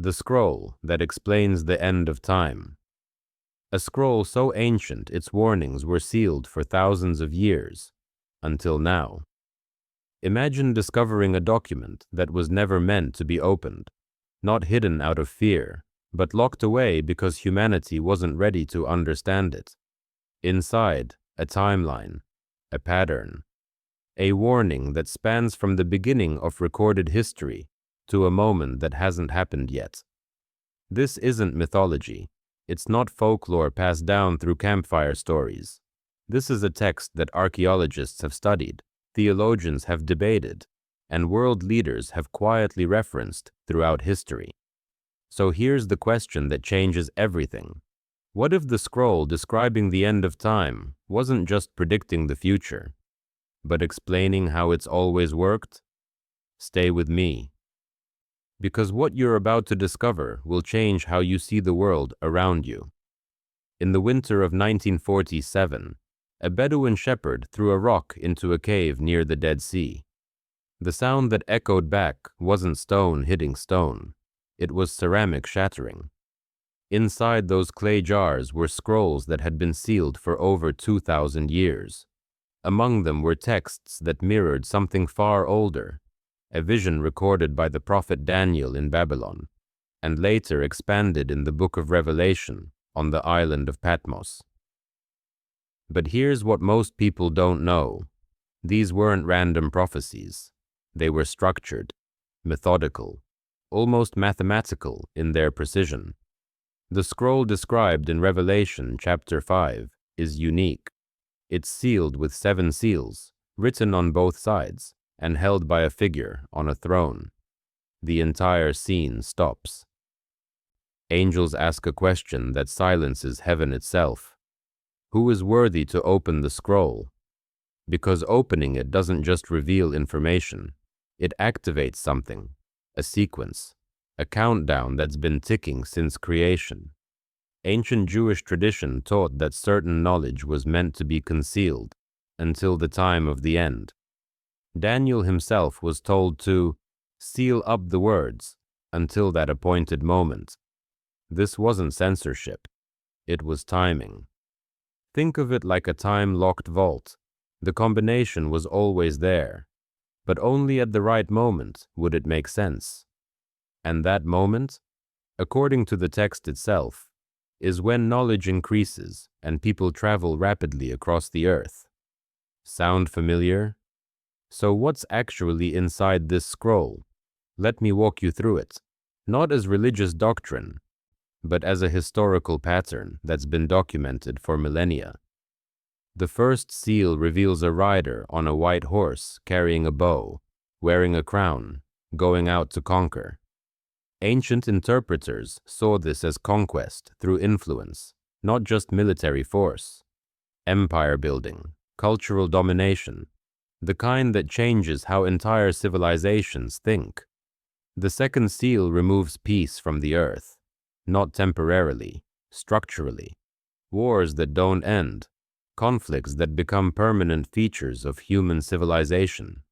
The scroll that explains the end of time. A scroll so ancient its warnings were sealed for thousands of years, until now. Imagine discovering a document that was never meant to be opened, not hidden out of fear, but locked away because humanity wasn't ready to understand it. Inside, a timeline, a pattern, a warning that spans from the beginning of recorded history to a moment that hasn't happened yet. This isn't mythology. It's not folklore passed down through campfire stories. This is a text that archaeologists have studied, theologians have debated, and world leaders have quietly referenced throughout history. So here's the question that changes everything. What if the scroll describing the end of time wasn't just predicting the future, but explaining how it's always worked? Stay with me, because what you're about to discover will change how you see the world around you. In the winter of 1947, a Bedouin shepherd threw a rock into a cave near the Dead Sea. The sound that echoed back wasn't stone hitting stone. It was ceramic shattering. Inside those clay jars were scrolls that had been sealed for over 2,000 years. Among them were texts that mirrored something far older, a vision recorded by the prophet Daniel in Babylon, and later expanded in the Book of Revelation on the island of Patmos. But here's what most people don't know. These weren't random prophecies. They were structured, methodical, almost mathematical in their precision. The scroll described in Revelation chapter 5 is unique. It's sealed with 7 seals, written on both sides, and held by a figure on a throne. The entire scene stops. Angels ask a question that silences heaven itself. Who is worthy to open the scroll? Because opening it doesn't just reveal information, it activates something, a sequence, a countdown that's been ticking since creation. Ancient Jewish tradition taught that certain knowledge was meant to be concealed until the time of the end. Daniel himself was told to seal up the words until that appointed moment. This wasn't censorship. It was timing. Think of it like a time-locked vault. The combination was always there, but only at the right moment would it make sense. And that moment, according to the text itself, is when knowledge increases and people travel rapidly across the earth. Sound familiar? So what's actually inside this scroll? Let me walk you through it, not as religious doctrine, but as a historical pattern that's been documented for millennia. The first seal reveals a rider on a white horse carrying a bow, wearing a crown, going out to conquer. Ancient interpreters saw this as conquest through influence, not just military force. Empire building, cultural domination, the kind that changes how entire civilizations think. The second seal removes peace from the earth, not temporarily, structurally. Wars that don't end, conflicts that become permanent features of human civilization.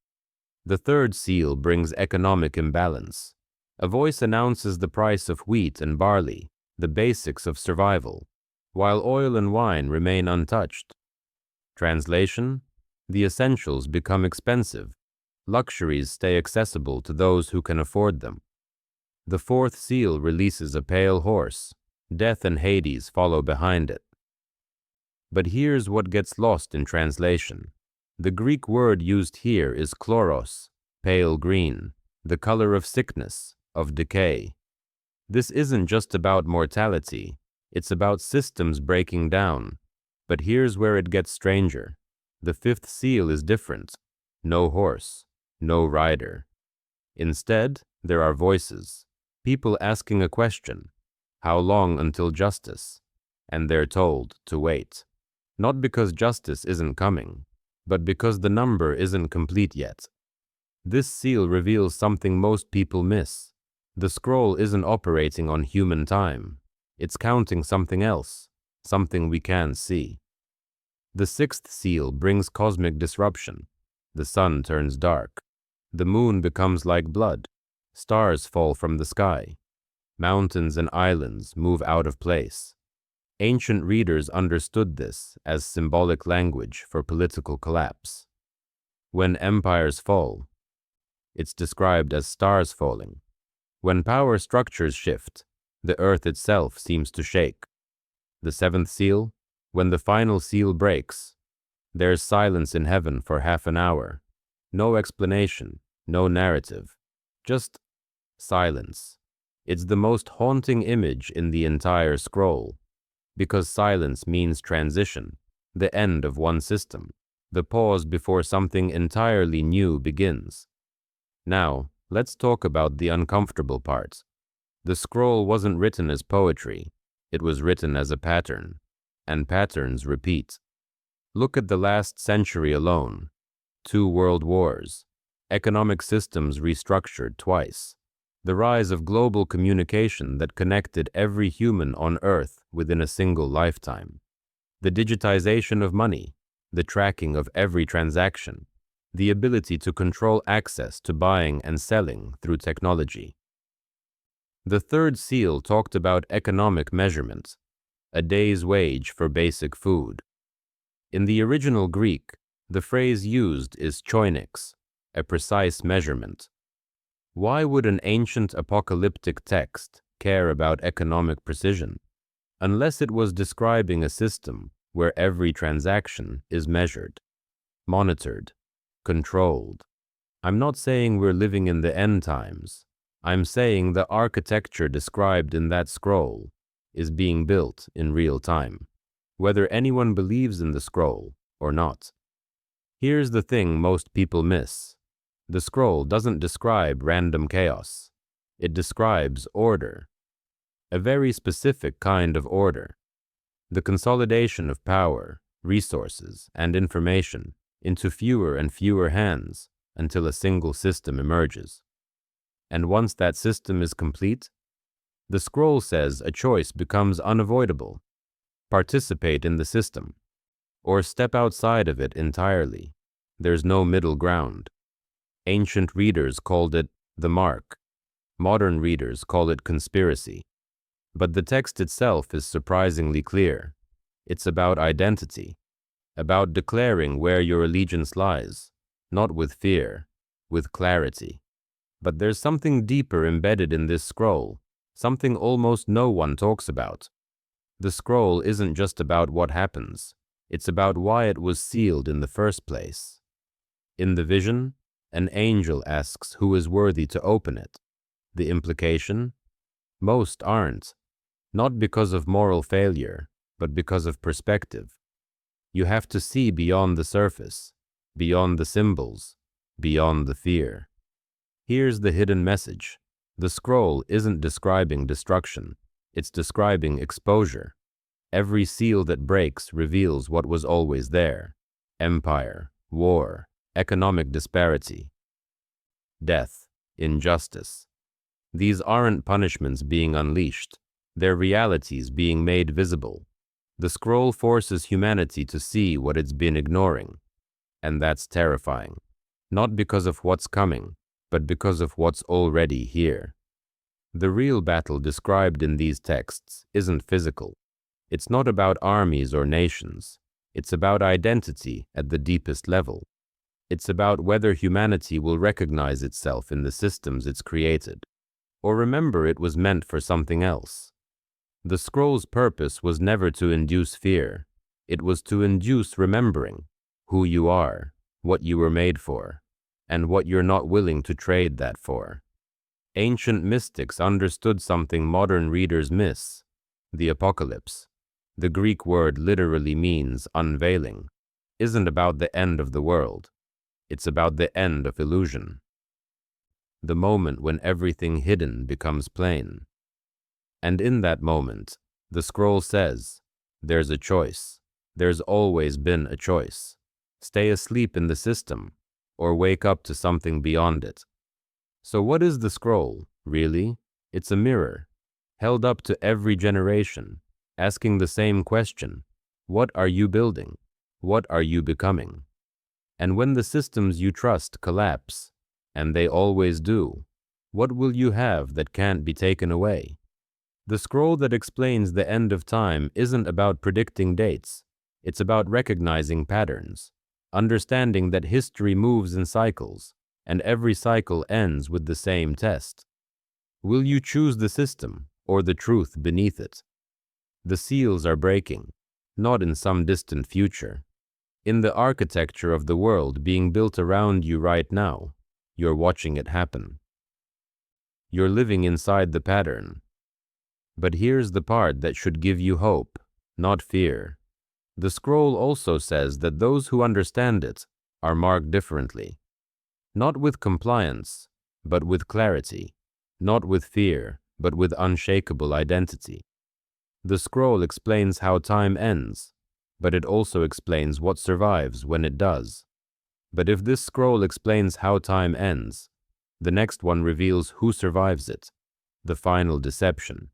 The third seal brings economic imbalance. A voice announces the price of wheat and barley, the basics of survival, while oil and wine remain untouched. Translation: the essentials become expensive. Luxuries stay accessible to those who can afford them. The fourth seal releases a pale horse. Death and Hades follow behind it. But here's what gets lost in translation. The Greek word used here is chloros, pale green, the color of sickness, of decay. This isn't just about mortality, it's about systems breaking down. But here's where it gets stranger. The fifth seal is different. No horse, no rider. Instead, there are voices, people asking a question. How long until justice? And they're told to wait. Not because justice isn't coming, but because the number isn't complete yet. This seal reveals something most people miss. The scroll isn't operating on human time. It's counting something else, something we can't see. The sixth seal brings cosmic disruption. The sun turns dark. The moon becomes like blood. Stars fall from the sky. Mountains and islands move out of place. Ancient readers understood this as symbolic language for political collapse. When empires fall, it's described as stars falling. When power structures shift, the earth itself seems to shake. The seventh seal, when the final seal breaks, there's silence in heaven for half an hour. No explanation, no narrative, just silence. It's the most haunting image in the entire scroll, because silence means transition, the end of one system, the pause before something entirely new begins. Now, let's talk about the uncomfortable part. The scroll wasn't written as poetry, it was written as a pattern, and patterns repeat. Look at the last century alone. 2 world wars, economic systems restructured twice, the rise of global communication that connected every human on Earth within a single lifetime, the digitization of money, the tracking of every transaction, the ability to control access to buying and selling through technology. The third seal talked about economic measurement, a day's wage for basic food. In the original Greek, the phrase used is choinix, a precise measurement. Why would an ancient apocalyptic text care about economic precision, unless it was describing a system where every transaction is measured, monitored, controlled? I'm not saying we're living in the end times. I'm saying the architecture described in that scroll is being built in real time, whether anyone believes in the scroll or not. Here's the thing most people miss. The scroll doesn't describe random chaos. It describes order, a very specific kind of order. The consolidation of power, resources, and information into fewer and fewer hands until a single system emerges. And once that system is complete, the scroll says a choice becomes unavoidable: participate in the system, or step outside of it entirely. There's no middle ground. Ancient readers called it the mark. Modern readers call it conspiracy. But the text itself is surprisingly clear. It's about identity, about declaring where your allegiance lies, not with fear, with clarity. But there's something deeper embedded in this scroll, something almost no one talks about. The scroll isn't just about what happens, it's about why it was sealed in the first place. In the vision, an angel asks who is worthy to open it. The implication? Most aren't, not because of moral failure, but because of perspective. You have to see beyond the surface, beyond the symbols, beyond the fear. Here's the hidden message. The scroll isn't describing destruction, it's describing exposure. Every seal that breaks reveals what was always there: empire, war, economic disparity, death, injustice. These aren't punishments being unleashed, they're realities being made visible. The scroll forces humanity to see what it's been ignoring, and that's terrifying. Not because of what's coming, but because of what's already here. The real battle described in these texts isn't physical. It's not about armies or nations. It's about identity at the deepest level. It's about whether humanity will recognize itself in the systems it's created, or remember it was meant for something else. The scroll's purpose was never to induce fear. It was to induce remembering who you are, what you were made for, and what you're not willing to trade that for. Ancient mystics understood something modern readers miss: the apocalypse. The Greek word literally means unveiling. Isn't about the end of the world. It's about the end of illusion. The moment when everything hidden becomes plain. And in that moment, the scroll says, there's a choice. There's always been a choice. Stay asleep in the system, or wake up to something beyond it. So what is the scroll, really? It's a mirror, held up to every generation, asking the same question: what are you building? What are you becoming? And when the systems you trust collapse, and they always do, what will you have that can't be taken away? The scroll that explains the end of time isn't about predicting dates. It's about recognizing patterns, understanding that history moves in cycles, and every cycle ends with the same test. Will you choose the system or the truth beneath it? The seals are breaking, not in some distant future. In the architecture of the world being built around you right now, you're watching it happen. You're living inside the pattern. But here's the part that should give you hope, not fear. The scroll also says that those who understand it are marked differently. Not with compliance, but with clarity. Not with fear, but with unshakable identity. The scroll explains how time ends, but it also explains what survives when it does. But if this scroll explains how time ends, the next one reveals who survives it, the final deception.